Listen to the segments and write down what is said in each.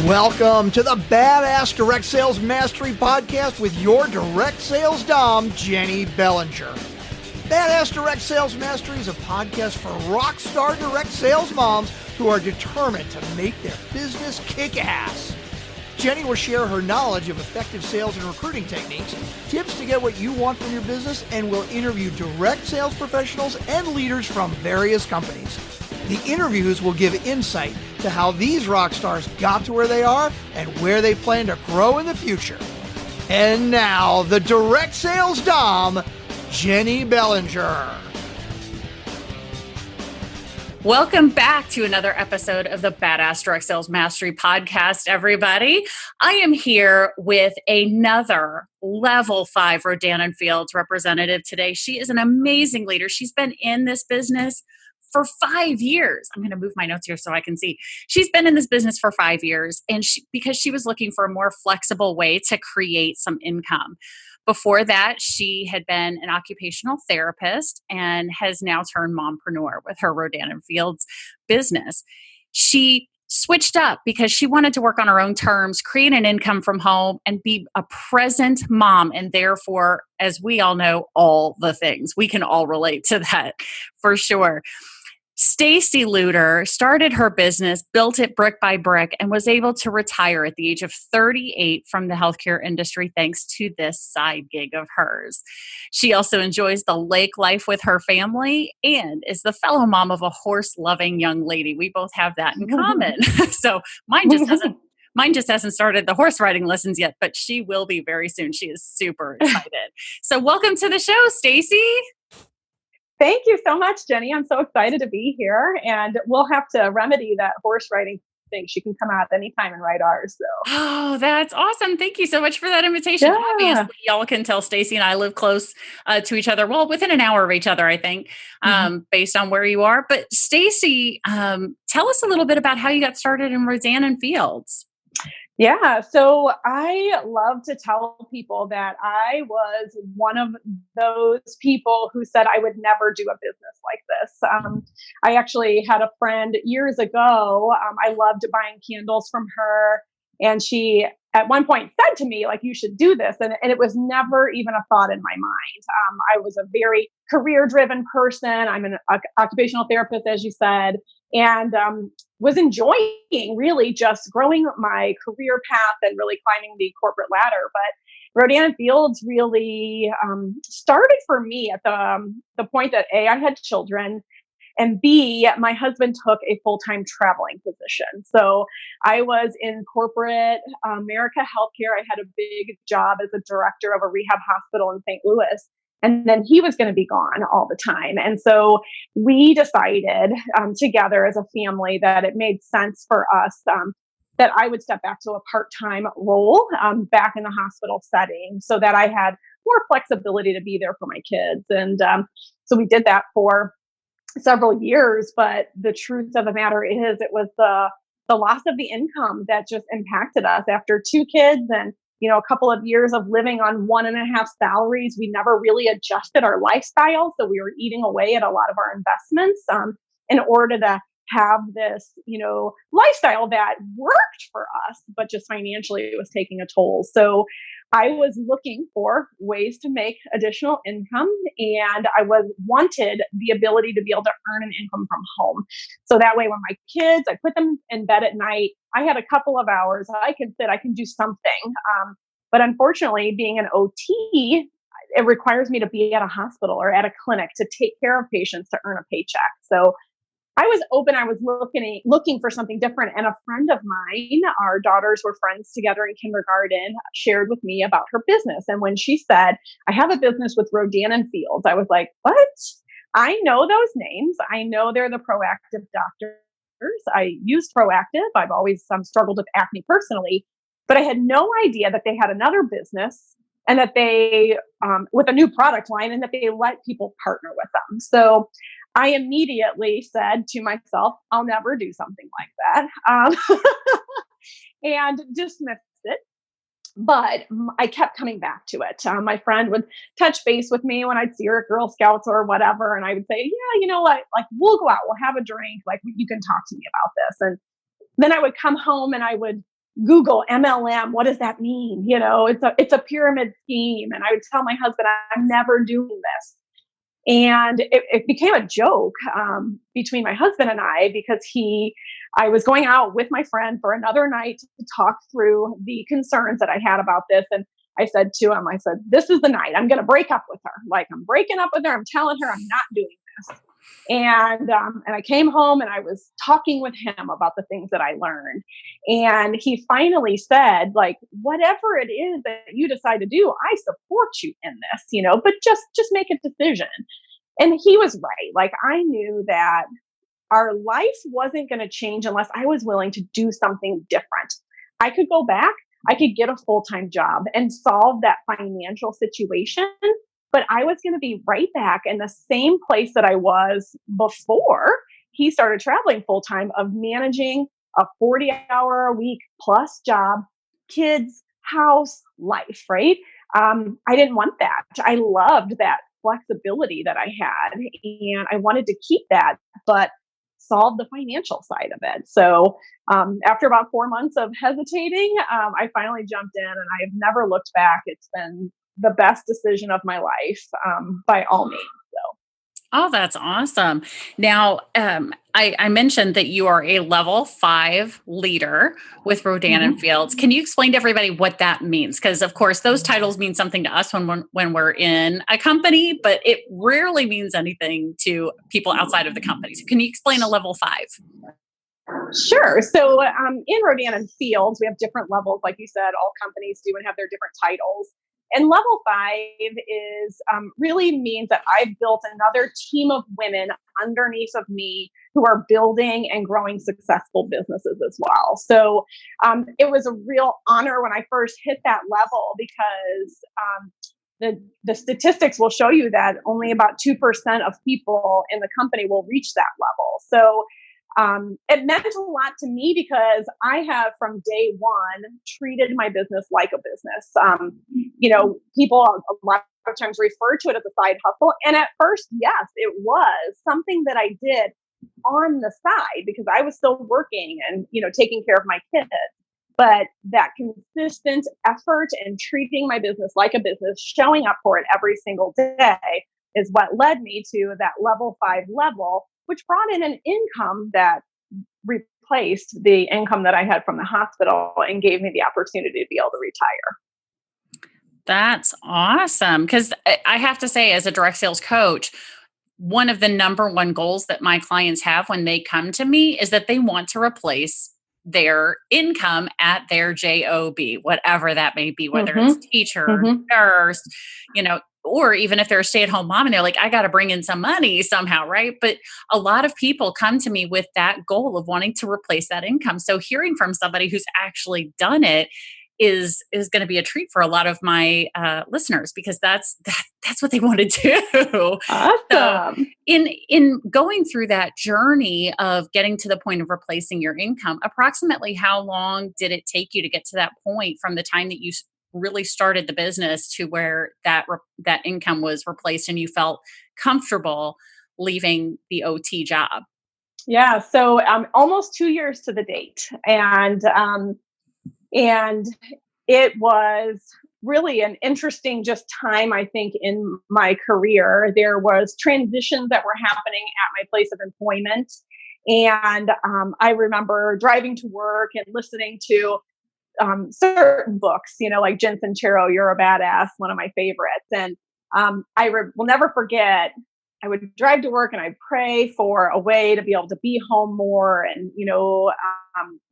Welcome to the Badass Direct Sales Mastery Podcast with your direct sales dom, Jenny Bellinger. Badass Direct Sales Mastery is a podcast for rock star direct sales moms who are determined to make their business kick ass. Jenny will share her knowledge of effective sales and recruiting techniques, tips to get what you want from your business, and will interview direct sales professionals and leaders from various companies. The interviews will give insight to how these rock stars got to where they are and where they plan to grow in the future. And now, the direct sales dom, Jenny Bellinger. Welcome back to another episode of the Badass Direct Sales Mastery Podcast, everybody. I am here with another level 5 Rodan Fields representative today. She is an amazing leader. She's been in this business for 5 years. I'm going to move my notes here so I can see. She's been in this business for 5 years, and because she was looking for a more flexible way to create some income. Before that, she had been an occupational therapist and has now turned mompreneur with her Rodan Fields business. She switched up because she wanted to work on her own terms, create an income from home, and be a present mom. And therefore, as we all know, all the things. We can all relate to that for sure. Stacie Luter started her business, built it brick by brick, and was able to retire at the age of 38 from the healthcare industry thanks to this side gig of hers. She also enjoys the lake life with her family and is the fellow mom of a horse-loving young lady. We both have that in common. So mine just hasn't started the horse riding lessons yet, but she will be very soon. She is super excited. So welcome to the show, Stacie. Thank you so much, Jenny. I'm so excited to be here, and we'll have to remedy that horse riding thing. She can come out anytime and ride ours. So. Oh, that's awesome. Thank you so much for that invitation. Yeah. Obviously, y'all can tell Stacie and I live close to each other. Well, within an hour of each other, I think, based on where you are. But Stacie, tell us a little bit about how you got started in Rodan Fields. Yeah. So I love to tell people that I was one of those people who said I would never do a business like this. I actually had a friend years ago. I loved buying candles from her. And she at one point said to me, like, you should do this. And it was never even a thought in my mind. I was a very career-driven person. I'm an occupational therapist, as you said, and was enjoying really just growing my career path and really climbing the corporate ladder. But Rodan Fields really started for me at the point that A, I had children, and B, my husband took a full-time traveling position. So I was in corporate America healthcare. I had a big job as a director of a rehab hospital in St. Louis. And then he was going to be gone all the time. And so we decided together as a family that it made sense for us that I would step back to a part-time role back in the hospital setting so that I had more flexibility to be there for my kids. And so we did that for several years. But the truth of the matter is it was the loss of the income that just impacted us after 2 kids and a couple of years of living on 1.5 salaries. We never really adjusted our lifestyle. So we were eating away at a lot of our investments in order to have this, lifestyle that worked for us, but just financially it was taking a toll. So I was looking for ways to make additional income, and I wanted the ability to be able to earn an income from home. So that way when my kids, I put them in bed at night, I had a couple of hours, I can do something. But unfortunately, being an OT, it requires me to be at a hospital or at a clinic to take care of patients to earn a paycheck. So I was open. I was looking for something different. And a friend of mine, our daughters were friends together in kindergarten, shared with me about her business. And when she said, I have a business with Rodan Fields, I was like, what? I know those names. I know they're the Proactive doctors. I use Proactive. I've always struggled with acne personally, but I had no idea that they had another business and that they, with a new product line, and that they let people partner with them. So I immediately said to myself, I'll never do something like that, and dismissed it. But I kept coming back to it. My friend would touch base with me when I'd see her at Girl Scouts or whatever. And I would say, yeah, you know what, like, we'll go out, we'll have a drink. Like, you can talk to me about this. And then I would come home and I would Google MLM. What does that mean? It's a pyramid scheme. And I would tell my husband, I'm never doing this. And it became a joke between my husband and I, because I was going out with my friend for another night to talk through the concerns that I had about this. And I said to him, this is the night I'm going to break up with her. Like, I'm breaking up with her. I'm telling her I'm not doing this. And I came home and I was talking with him about the things that I learned. And he finally said, like, whatever it is that you decide to do, I support you in this, but just make a decision. And he was right. Like, I knew that our life wasn't going to change unless I was willing to do something different. I could go back, I could get a full-time job and solve that financial situation, but I was going to be right back in the same place that I was before he started traveling full-time, of managing a 40-hour-a-week plus job, kids, house, life, right? I didn't want that. I loved that flexibility that I had, and I wanted to keep that, but solve the financial side of it. So after about 4 months of hesitating, I finally jumped in, and I've never looked back. It's been the best decision of my life, by all means. So. Oh, that's awesome. Now, I mentioned that you are a level 5 leader with Rodan Fields. Can you explain to everybody what that means? Because, of course, those titles mean something to us when we're in a company, but it rarely means anything to people outside of the company. So can you explain a level 5? Sure. So in Rodan Fields, we have different levels. Like you said, all companies do and have their different titles. And level 5 is really means that I've built another team of women underneath of me who are building and growing successful businesses as well. So it was a real honor when I first hit that level, because the statistics will show you that only about 2% of people in the company will reach that level. So it meant a lot to me, because I have from day one treated my business like a business. People a lot of times refer to it as a side hustle. And at first, yes, it was something that I did on the side because I was still working and, taking care of my kids. But that consistent effort and treating my business like a business, showing up for it every single day, is what led me to that level 5 level, which brought in an income that replaced the income that I had from the hospital and gave me the opportunity to be able to retire. That's awesome. Because I have to say, as a direct sales coach, one of the number one goals that my clients have when they come to me is that they want to replace their income at their job, whatever that may be, whether it's teacher, nurse, or even if they're a stay-at-home mom and they're like, I got to bring in some money somehow, right? But a lot of people come to me with that goal of wanting to replace that income. So hearing from somebody who's actually done it is going to be a treat for a lot of my listeners, because that's what they want to do. Awesome. So in going through that journey of getting to the point of replacing your income, approximately how long did it take you to get to that point from the time that you really started the business to where that income was replaced and you felt comfortable leaving the OT job? Yeah. So almost 2 years to the date. And it was really an interesting just time, I think, in my career. There was transitions that were happening at my place of employment. And I remember driving to work and listening to certain books, like Jen Sincero, You're a Badass, one of my favorites. And I will never forget, I would drive to work and I'd pray for a way to be able to be home more and,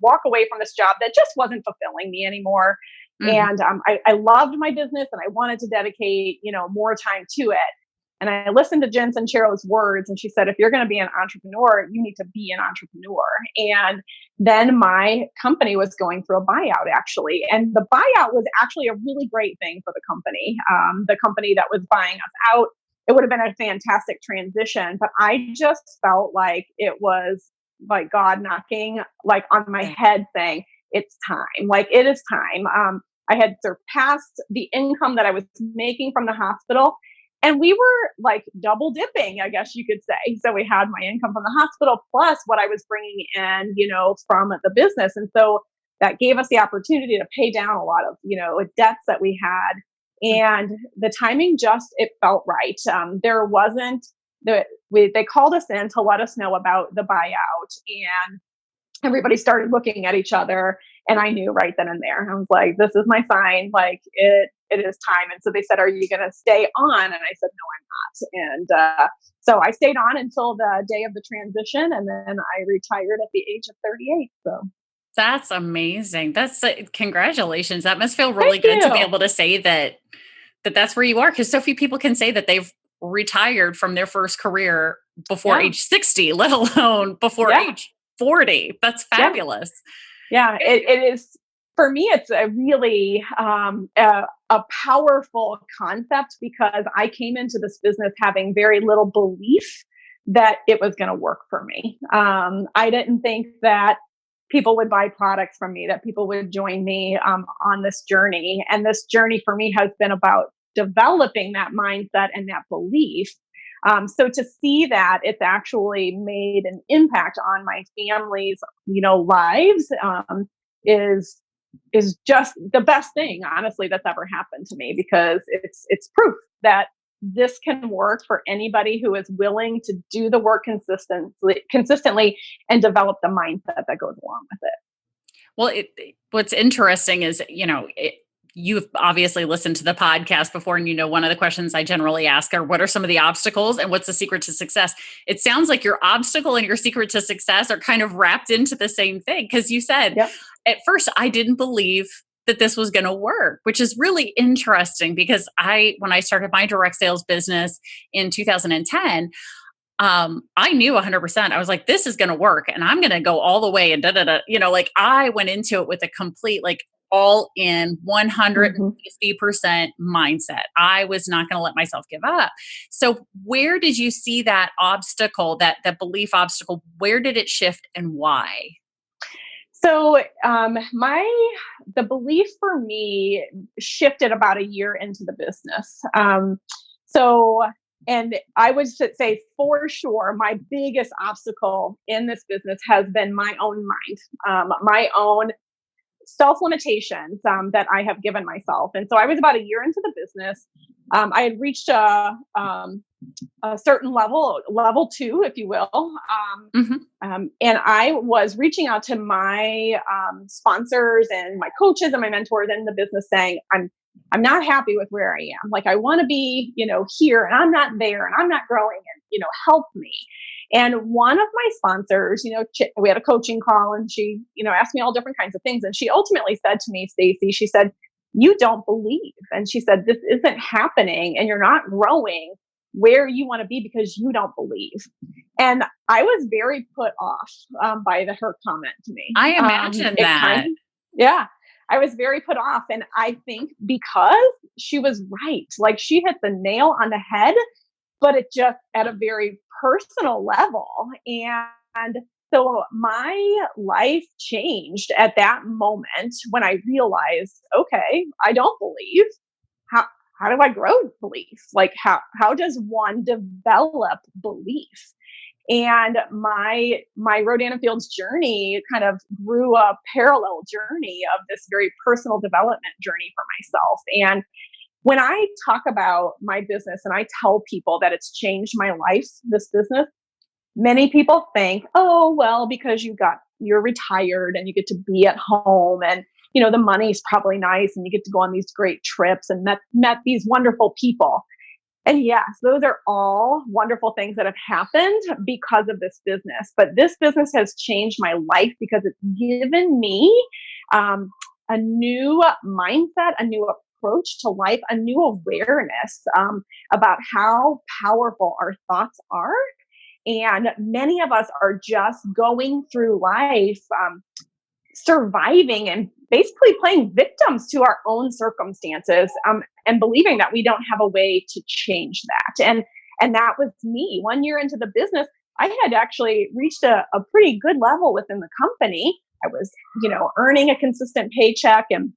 walk away from this job that just wasn't fulfilling me anymore. And I loved my business and I wanted to dedicate, more time to it. And I listened to Jen Sincero's words, and she said, if you're going to be an entrepreneur, you need to be an entrepreneur. And then my company was going through a buyout, actually. And the buyout was actually a really great thing for the company that was buying us out. It would have been a fantastic transition, but I just felt like it was like God knocking like on my head saying, it's time. Like, it is time. I had surpassed the income that I was making from the hospital. And we were like double dipping, I guess you could say. So we had my income from the hospital plus what I was bringing in, from the business. And so that gave us the opportunity to pay down a lot of, debts that we had. And the timing it felt right. There wasn't they called us in to let us know about the buyout, and everybody started looking at each other. And I knew right then and there, I was like, this is my sign. Like it is time. And so they said, are you going to stay on? And I said, no, I'm not. And so I stayed on until the day of the transition. And then I retired at the age of 38. So that's amazing. Congratulations. That must feel really Thank good to you. be able to say that's where you are. Because so few people can say that they've retired from their first career before age 60, let alone before age 40. That's fabulous. Yeah, it is. For me, it's a really a powerful concept, because I came into this business having very little belief that it was going to work for me. I didn't think that people would buy products from me, that people would join me on this journey. And this journey for me has been about developing that mindset and that belief. So to see that it's actually made an impact on my family's, lives, is just the best thing, honestly, that's ever happened to me, because it's proof that this can work for anybody who is willing to do the work consistently and develop the mindset that goes along with it. Well, what's interesting is, you've obviously listened to the podcast before, and one of the questions I generally ask are, what are some of the obstacles and what's the secret to success? It sounds like your obstacle and your secret to success are kind of wrapped into the same thing, because you said, at first, I didn't believe that this was going to work, which is really interesting, because when I started my direct sales business in 2010, I knew 100%. I was like, this is going to work, and I'm going to go all the way, and I went into it with a complete, all in 150% mindset. I was not going to let myself give up. So where did you see that obstacle, that belief obstacle? Where did it shift and why? So the belief for me shifted about a year into the business. And I would say for sure, my biggest obstacle in this business has been my own mind, my own self-limitations that I have given myself. And so I was about a year into the business. I had reached a certain level 2, if you will. And I was reaching out to my sponsors and my coaches and my mentors in the business, saying, I'm not happy with where I am. Like, I want to be, here, and I'm not there, and I'm not growing, and, help me. And one of my sponsors, we had a coaching call, and she, asked me all different kinds of things. And she ultimately said to me, Stacie, she said, you don't believe. And she said, this isn't happening, and you're not growing where you want to be because you don't believe. And I was very put off by her comment to me. I imagine that. I was very put off. And I think because she was right, like she hit the nail on the head, but it just at a very personal level. And so my life changed at that moment when I realized, okay, I don't believe. How do I grow belief? Like how does one develop belief? And my Rodan Fields journey kind of grew a parallel journey of this very personal development journey for myself. And when I talk about my business and I tell people that it's changed my life, this business, many people think, oh, well, because you're retired and you get to be at home, and the money's probably nice, and you get to go on these great trips and met these wonderful people. And yes, those are all wonderful things that have happened because of this business. But this business has changed my life because it's given me a new mindset, a new approach to life, a new awareness about how powerful our thoughts are. And many of us are just going through life surviving and basically playing victims to our own circumstances, and believing that we don't have a way to change that. And that was me. 1 year into the business, I had actually reached a pretty good level within the company. I was, earning a consistent paycheck and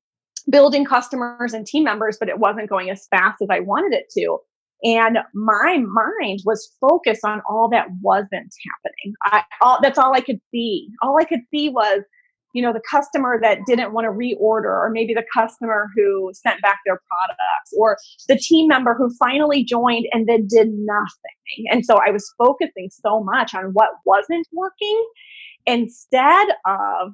building customers and team members, but it wasn't going as fast as I wanted it to. And my mind was focused on all that wasn't happening. That's all I could see. All I could see was the customer that didn't want to reorder, or maybe the customer who sent back their products, or the team member who finally joined and then did nothing. And so I was focusing so much on what wasn't working instead of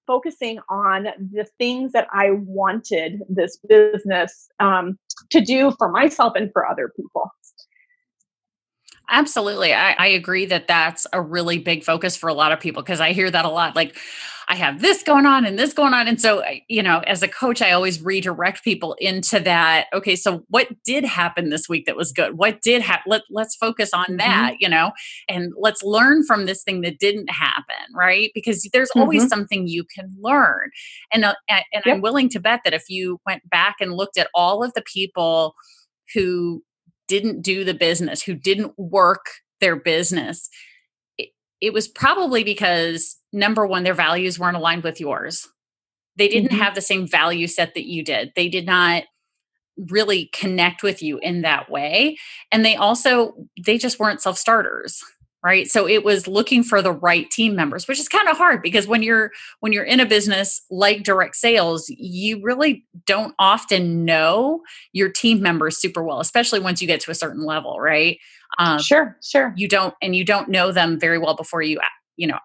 focusing on the things that I wanted this business to do for myself and for other people. Absolutely. I agree that that's a really big focus for a lot of people, because I hear that a lot. Like, I have this going on and this going on. And so, as a coach, I always redirect people into that. Okay, so what did happen this week that was good? What did happen? Let's focus on that, and let's learn from this thing that didn't happen, right? Because there's always something you can learn. And I'm willing to bet that if you went back and looked at all of the people who didn't do the business, who didn't work their business, it was probably because, number one, their values weren't aligned with yours. They didn't have the same value set that you did. They did not really connect with you in that way. And they just weren't self-starters, right? So it was looking for the right team members, which is kind of hard, because when you're in a business like direct sales, you really don't often know your team members super well, especially once you get to a certain level, right? Sure. You don't know them very well before you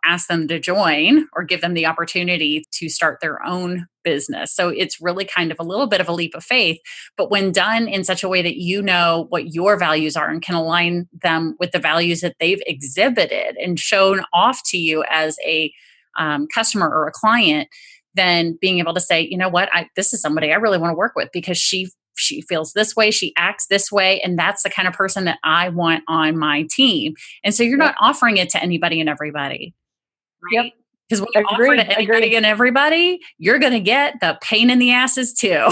ask them to join or give them the opportunity to start their own business. So it's really kind of a little bit of a leap of faith, but when done in such a way that you know what your values are and can align them with the values that they've exhibited and shown off to you as a customer or a client, then being able to say, you know what, this is somebody I really want to work with, because she feels this way, she acts this way, and that's the kind of person that I want on my team. And so you're not offering it to anybody and everybody, right? Because when you offer it to anybody and everybody, you're going to get the pain in the asses too,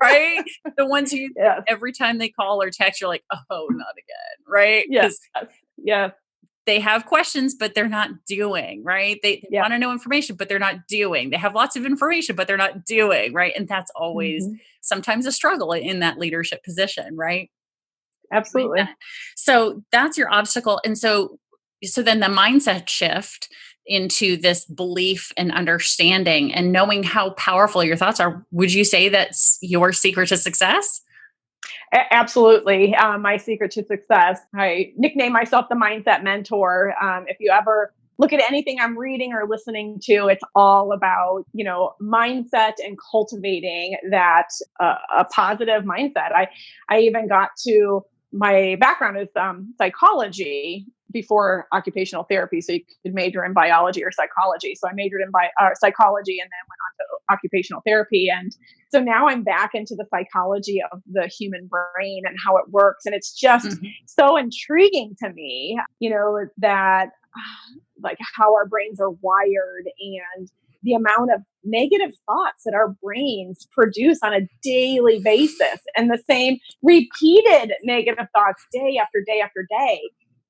right? The ones who every time they call or text, you're like, oh, not again, right? Yes. They have questions, but they're not doing, right? They want to know information, but they're not doing. They have lots of information, but they're not doing, right? And that's always sometimes a struggle in that leadership position, right? Absolutely. So that's your obstacle. And so then the mindset shift into this belief and understanding and knowing how powerful your thoughts are. Would you say that's your secret to success? Absolutely. My secret to success. I nickname myself the mindset mentor. If you ever look at anything I'm reading or listening to, it's all about, mindset and cultivating that a positive mindset. I even got to, my background is psychology before occupational therapy. So you could major in biology or psychology. So I majored in psychology and then went on to occupational therapy. And so now I'm back into the psychology of the human brain and how it works. And it's just so intriguing to me, that like how our brains are wired and the amount of negative thoughts that our brains produce on a daily basis, and the same repeated negative thoughts day after day after day.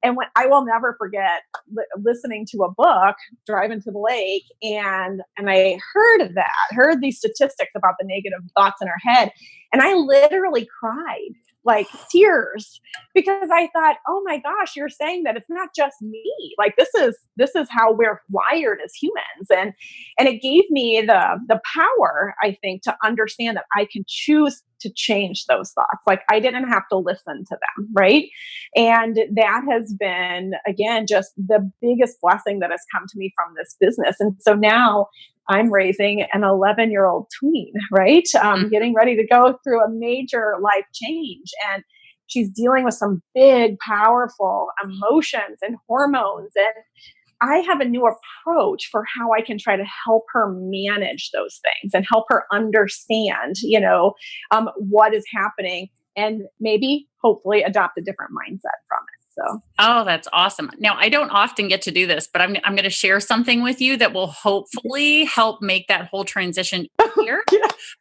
And when I will never forget listening to a book, driving to the lake, and I heard these statistics about the negative thoughts in our head. And I literally cried, like tears, because I thought, oh my gosh, you're saying that it's not just me. Like this is how we're wired as humans. And it gave me the power, I think, to understand that I can choose to change those thoughts. Like I didn't have to listen to them. Right. And that has been, again, just the biggest blessing that has come to me from this business. And so now I'm raising an 11-year-old tween, right? Getting ready to go through a major life change. And she's dealing with some big, powerful emotions and hormones. And I have a new approach for how I can try to help her manage those things and help her understand, what is happening, and maybe hopefully adopt a different mindset from it. So. Oh, that's awesome. Now, I don't often get to do this, but I'm going to share something with you that will hopefully help make that whole transition easier.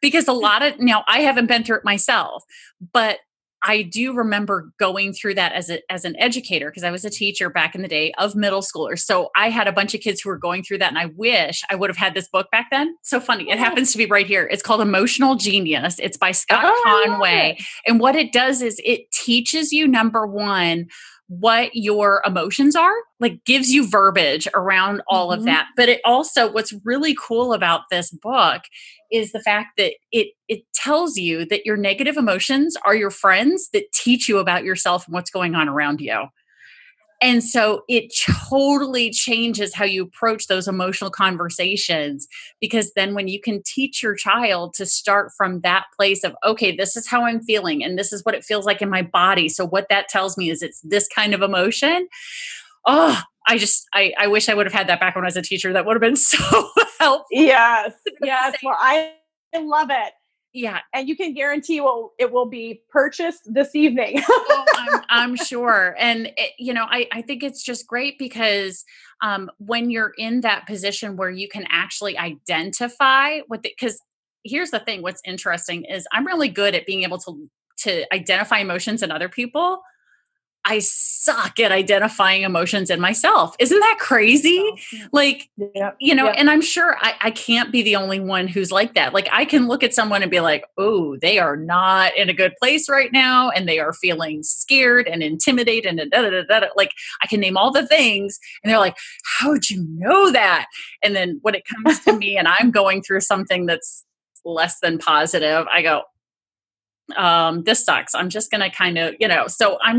Because now I haven't been through it myself, but I do remember going through that as an educator, because I was a teacher back in the day of middle schoolers. So I had a bunch of kids who were going through that, and I wish I would have had this book back then. So funny. It happens to be right here. It's called Emotional Genius. It's by Scott Conway. And what it does is it teaches you, number one, what your emotions are, like gives you verbiage around all of that. But it also, what's really cool about this book is the fact that it tells you that your negative emotions are your friends that teach you about yourself and what's going on around you. And so it totally changes how you approach those emotional conversations, because then when you can teach your child to start from that place of, okay, this is how I'm feeling and this is what it feels like in my body. So what that tells me is it's this kind of emotion. Oh, I wish I would have had that back when I was a teacher. That would have been so helpful. Yes. Yes. Well, I love it. Yeah. And you can guarantee it will be purchased this evening. I'm sure. And, I think it's just great because when you're in that position where you can actually identify because here's the thing, what's interesting is I'm really good at being able to identify emotions in other people. I suck at identifying emotions in myself. Isn't that crazy? Like, and I'm sure I can't be the only one who's like that. Like I can look at someone and be like, oh, they are not in a good place right now. And they are feeling scared and intimidated and like I can name all the things. And they're like, how'd you know that? And then when it comes to me and I'm going through something that's less than positive, I go, this sucks. I'm just going to kind of, so I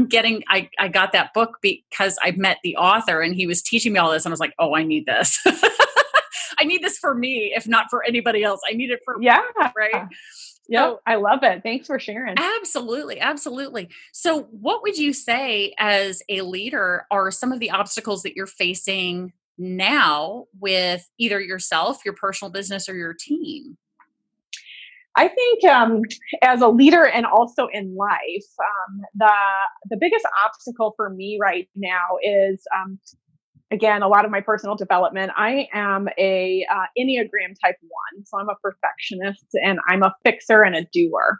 got that book because I met the author and he was teaching me all this. And I was like, oh, I need this. I need this for me, if not for anybody else. I need it for me, right? Yeah, so, I love it. Thanks for sharing. Absolutely. Absolutely. So what would you say as a leader are some of the obstacles that you're facing now with either yourself, your personal business, or your team? I think as a leader and also in life, the biggest obstacle for me right now is, again, a lot of my personal development. I am a Enneagram type 1, so I'm a perfectionist and I'm a fixer and a doer.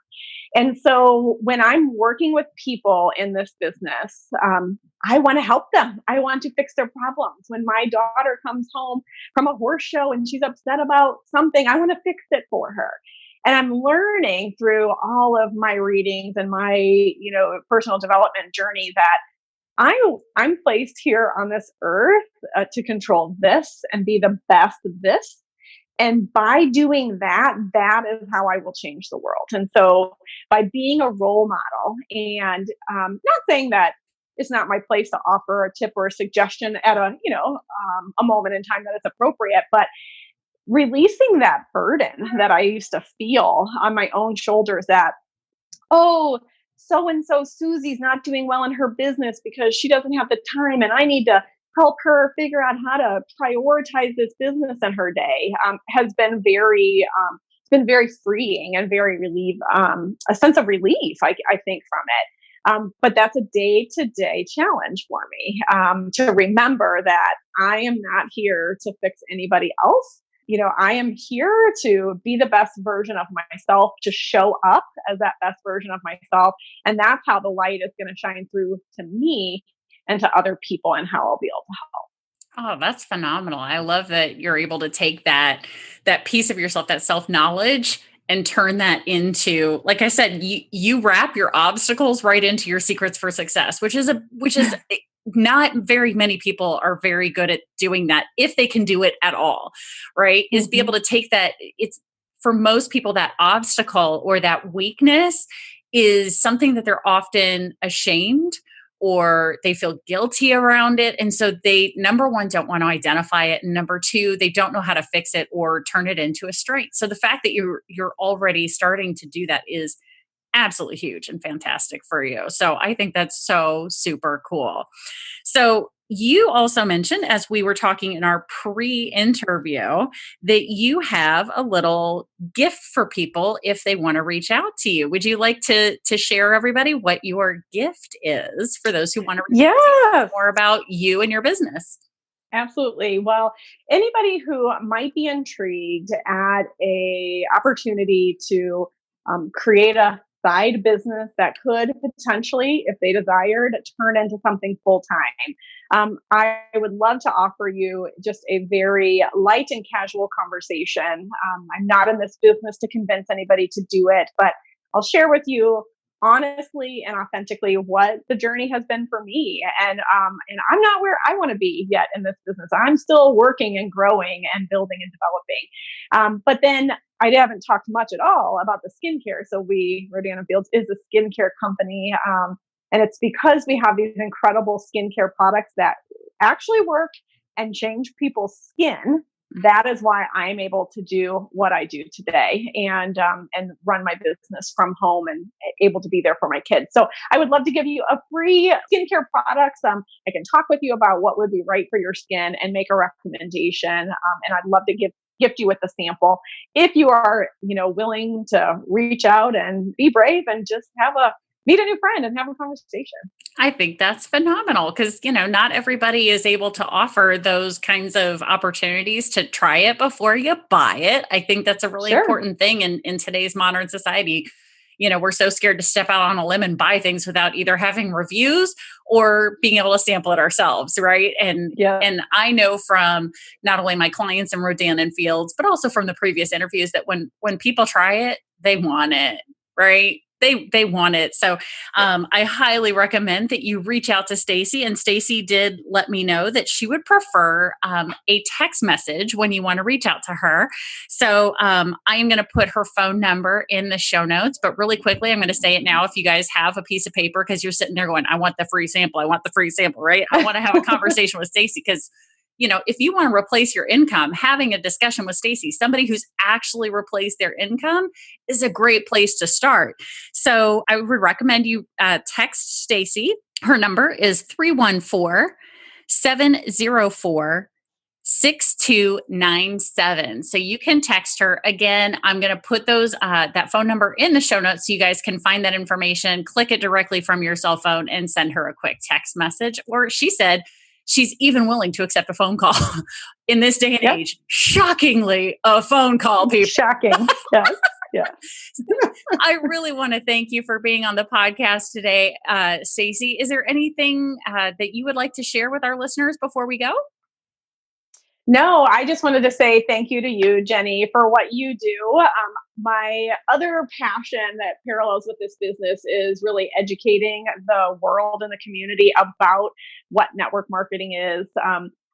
And so when I'm working with people in this business, I want to help them. I want to fix their problems. When my daughter comes home from a horse show and she's upset about something, I want to fix it for her. And I'm learning through all of my readings and my, personal development journey that I'm placed here on this earth to control this and be the best of this. And by doing that, that is how I will change the world. And so by being a role model and not saying that it's not my place to offer a tip or a suggestion at a moment in time that it's appropriate, but releasing that burden that I used to feel on my own shoulders that, oh, so-and-so Susie's not doing well in her business because she doesn't have the time and I need to help her figure out how to prioritize this business in her day, has been very, it's been very freeing and very a sense of relief, I think, from it. But that's a day-to-day challenge for me, to remember that I am not here to fix anybody else. I am here to be the best version of myself, to show up as that best version of myself. And that's how the light is going to shine through to me and to other people and how I'll be able to help. Oh, that's phenomenal. I love that you're able to take that piece of yourself, that self-knowledge, and turn that into, like I said, you wrap your obstacles right into your secrets for success, which is not very many people are very good at doing that, if they can do it at all, right? Is be able to take that. It's for most people, that obstacle or that weakness is something that they're often ashamed or they feel guilty around it. And so they, number one, don't want to identify it. And number two, they don't know how to fix it or turn it into a strength. So the fact that you're already starting to do that is absolutely huge and fantastic for you. So I think that's so super cool. So you also mentioned, as we were talking in our pre-interview, that you have a little gift for people if they want to reach out to you. Would you like to share, everybody, what your gift is for those who want to reach out more about you and your business? Absolutely. Well, anybody who might be intrigued at a opportunity to create a side business that could potentially, if they desired, turn into something full-time. I would love to offer you just a very light and casual conversation. I'm not in this business to convince anybody to do it, but I'll share with you honestly and authentically what the journey has been for me. And I'm not where I want to be yet in this business. I'm still working and growing and building and developing. But then I haven't talked much at all about the skincare. So Rodan Fields is a skincare company. And it's because we have these incredible skincare products that actually work and change people's skin. That is why I'm able to do what I do today and run my business from home and able to be there for my kids. So I would love to give you a free skincare products. I can talk with you about what would be right for your skin and make a recommendation. And I'd love to gift you with a sample if you are, willing to reach out and be brave and just meet a new friend and have a conversation. I think that's phenomenal because, not everybody is able to offer those kinds of opportunities to try it before you buy it. I think that's a really important thing in today's modern society. We're so scared to step out on a limb and buy things without either having reviews or being able to sample it ourselves, right? And I know from not only my clients in Rodan Fields, but also from the previous interviews that when people try it, they want it, right? They want it. So I highly recommend that you reach out to Stacie. And Stacie did let me know that she would prefer a text message when you want to reach out to her. So I am going to put her phone number in the show notes. But really quickly, I'm going to say it now. If you guys have a piece of paper, because you're sitting there going, I want the free sample. I want the free sample, right? I want to have a conversation with Stacie because if you want to replace your income, having a discussion with Stacie, somebody who's actually replaced their income, is a great place to start. So I would recommend you text Stacie. Her number is 314-704-6297. So you can text her. Again, I'm going to put that phone number in the show notes so you guys can find that information, click it directly from your cell phone and send her a quick text message. Or she said, she's even willing to accept a phone call in this day and age. Shockingly, a phone call, people. Shocking. Yes. Yeah. I really want to thank you for being on the podcast today, Stacie. Is there anything that you would like to share with our listeners before we go? No, I just wanted to say thank you to you, Jenny, for what you do. My other passion that parallels with this business is really educating the world and the community about what network marketing is.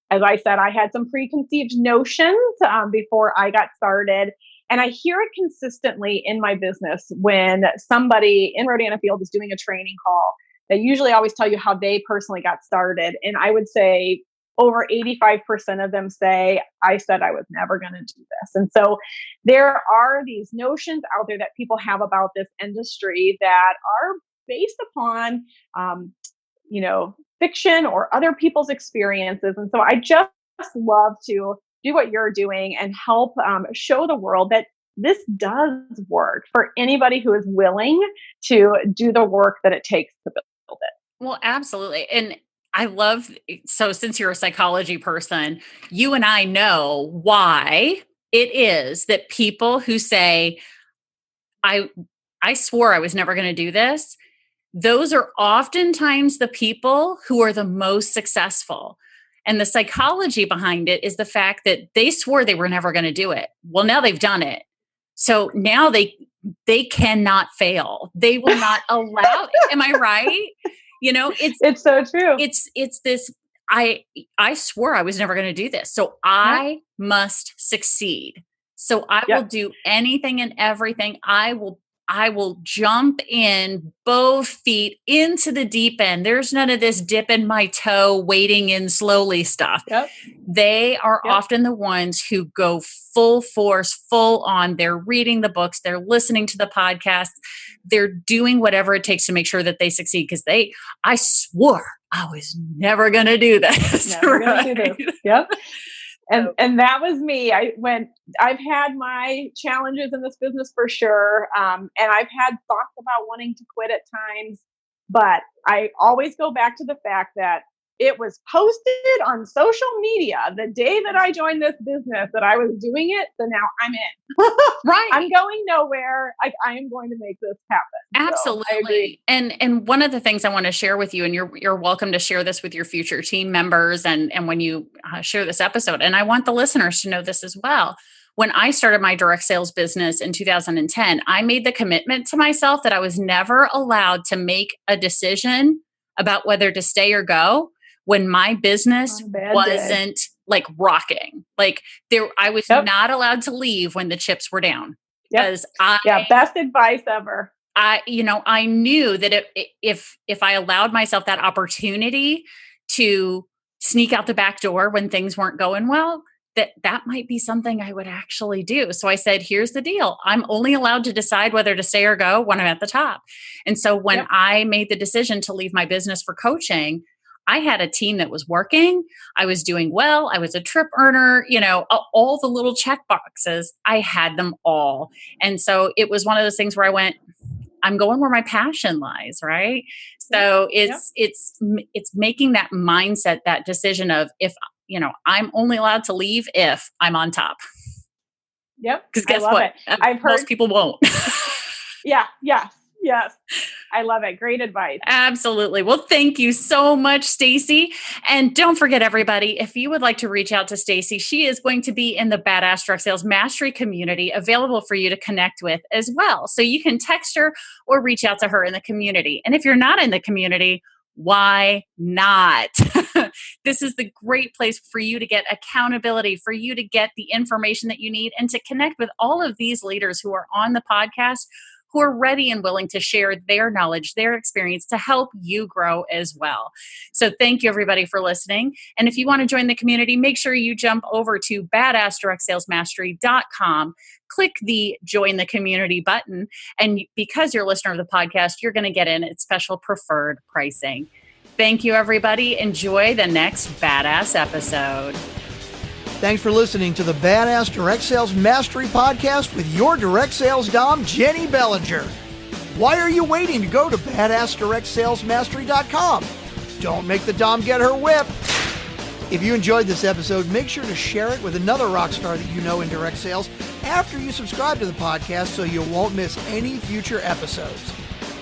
As I said, I had some preconceived notions before I got started. And I hear it consistently in my business when somebody in Rodan Fields is doing a training call. They usually always tell you how they personally got started. And I would say over 85% of them say, I said I was never going to do this. And so there are these notions out there that people have about this industry that are based upon, fiction or other people's experiences. And so I just love to do what you're doing and help show the world that this does work for anybody who is willing to do the work that it takes to build it. Well, absolutely. And I love, so since you're a psychology person, you and I know why it is that people who say, I swore I was never going to do this, those are oftentimes the people who are the most successful. And the psychology behind it is the fact that they swore they were never going to do it. Well, now they've done it. So now they cannot fail. They will not allow, am I right? It's so true. It's this, I swore I was never going to do this. So I must succeed. So I will do anything and everything. I will jump in both feet into the deep end. There's none of this dipping my toe, wading in slowly stuff. Yep. They are often the ones who go full force, full on. They're reading the books. They're listening to the podcasts. They're doing whatever it takes to make sure that they succeed because I swore I was never going to do this. Never going to do this. Yep. And that was me. I've had my challenges in this business for sure. And I've had thoughts about wanting to quit at times, but I always go back to the fact that it was posted on social media the day that I joined this business that I was doing it. So now I'm in. Right. I'm going nowhere. I am going to make this happen. Absolutely. So and one of the things I want to share with you, and you're welcome to share this with your future team members and when you share this episode, and I want the listeners to know this as well. when I started my direct sales business in 2010, I made the commitment to myself that I was never allowed to make a decision about whether to stay or go when my business wasn't like rocking. Like I was not allowed to leave when the chips were down. Because best advice ever. I knew that if I allowed myself that opportunity to sneak out the back door when things weren't going well, that might be something I would actually do. So I said, here's the deal. I'm only allowed to decide whether to stay or go when I'm at the top. And so when I made the decision to leave my business for coaching, I had a team that was working. I was doing well. I was a trip earner, all the little check boxes. I had them all. And so it was one of those things where I went, I'm going where my passion lies, right? So it's making that mindset, that decision of I'm only allowed to leave if I'm on top. Yep. Because guess what? I've heard most people won't. Yes. I love it. Great advice. Absolutely. Well, thank you so much, Stacie. And don't forget, everybody, if you would like to reach out to Stacie, she is going to be in the Badass Direct Sales Mastery community available for you to connect with as well. So you can text her or reach out to her in the community. And if you're not in the community, why not? This is the great place for you to get accountability, for you to get the information that you need, and to connect with all of these leaders who are on the podcast, who are ready and willing to share their knowledge, their experience to help you grow as well. So thank you, everybody, for listening. And if you want to join the community, make sure you jump over to badassdirectsalesmastery.com, click the Join the Community button. And because you're a listener of the podcast, you're going to get in at special preferred pricing. Thank you, everybody. Enjoy the next Badass episode. Thanks for listening to the Badass Direct Sales Mastery Podcast with your direct sales dom, Jenny Bellinger. Why are you waiting to go to badassdirectsalesmastery.com? Don't make the dom get her whip. If you enjoyed this episode, make sure to share it with another rock star that you know in direct sales after you subscribe to the podcast so you won't miss any future episodes.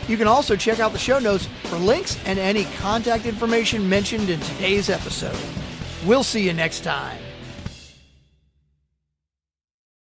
You can also check out the show notes for links and any contact information mentioned in today's episode. We'll see you next time.